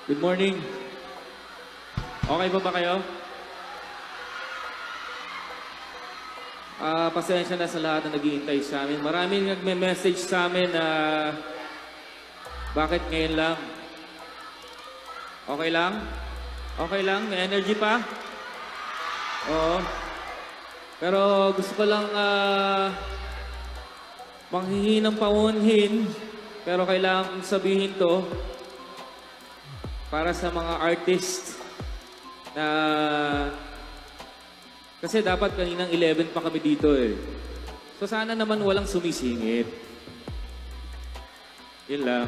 Good morning. Okay pa ba kayo? Pasensya na sa lahat na naghihintay sa amin. Maraming nagme-message sa amin na bakit ngayon lang? Okay lang? Okay lang? May energy pa? Oo. Pero gusto ko lang manghihingi ng paunhin. Pero kailangan kong sabihin to para sa mga artist na kasi dapat kaninang 11 pa kami dito eh. So sana naman walang sumisingit. Yun lang.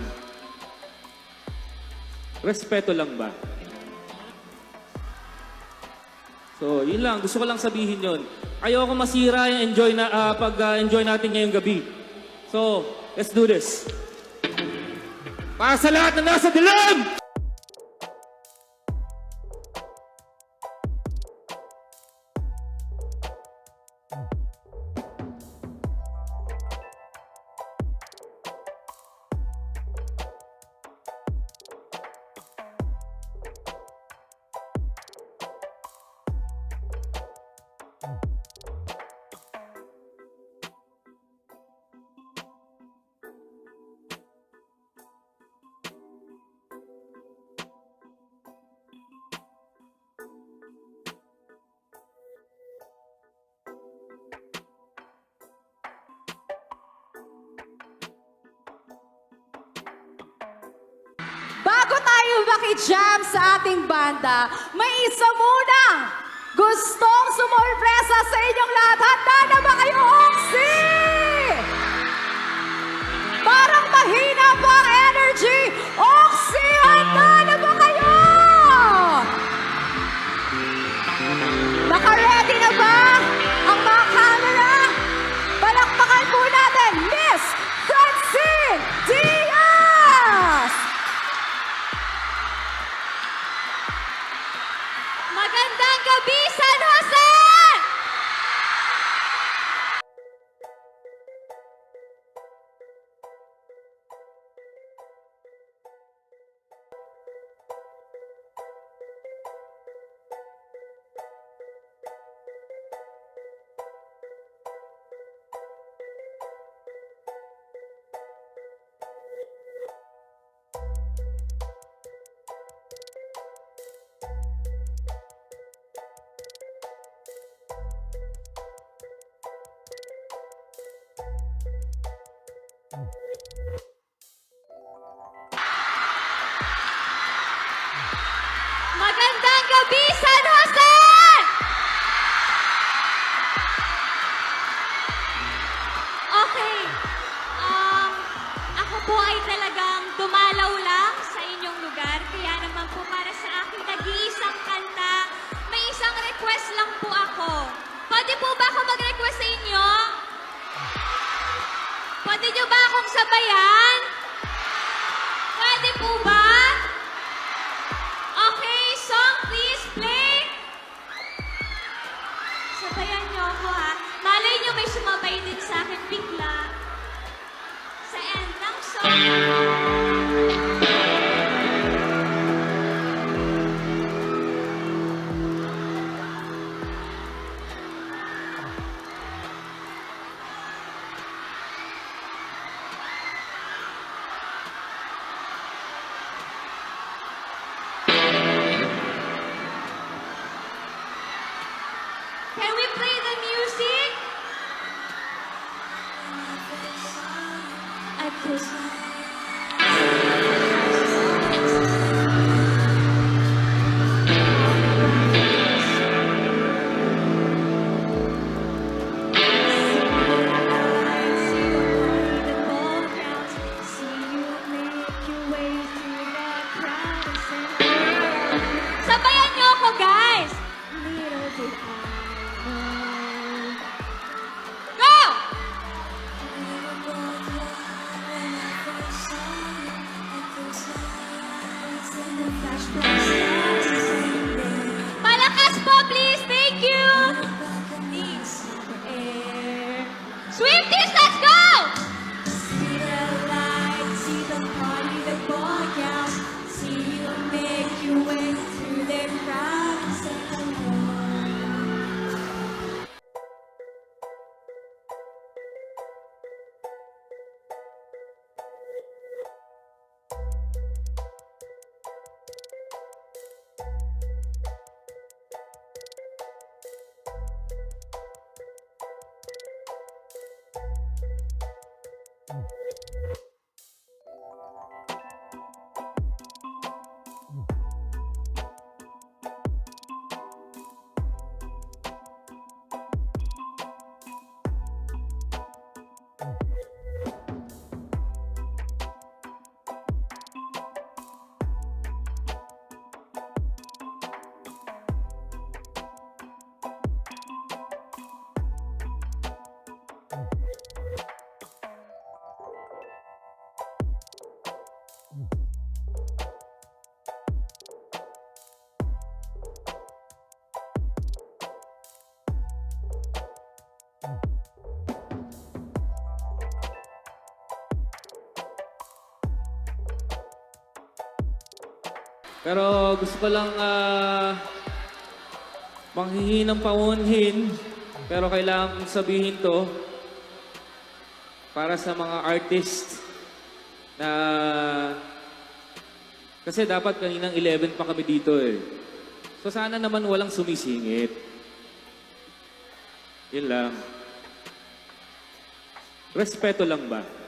Respeto lang ba? So, yun lang. Gusto ko lang sabihin yun. Ayoko masira yung pag-enjoy natin ngayong gabi. So, let's do this. Para sa lahat na nasa dilim! Bago tayo makijam sa ating banda, may isa munang gustong sumorpresa sa inyong lahat. Handa na ba kayo, Oxy? Parang mahina pa ang energy. Oxy, handa na ba kayo? Naka-ready na ba ang mga camera? Palakpakan po natin, Miss Francine Diaz! Magandang gabi, San Jose! Magandang gabi, San Jose! Okay. Ako po ay talagang dumalaw lang sa inyong lugar. Kaya naman po para sa aking nag-iisang kanta, may isang request lang po ako. Pwede po ba ako mag-request sa inyo? Pwede nyo ba akong sabayan? Pwede po ba? Okay, song please play. Sabayan niyo ako ha. Malay niyo may sumabay din sa akin bigla. Sa end ng song. Can we play the music? I push. Sabayan niyo ako, guys! Little did I know. Go! Malakas po, please! Thank you! Swifties, let's go! See the light, see the party, the boy out. See you, man. Pero gusto ko lang manghihingi ng paunhin, pero kailangan kong sabihin to para sa mga artist na kasi dapat kaninang 11 pa kami dito eh. So sana naman walang sumisingit. Yun lang. Respeto lang ba?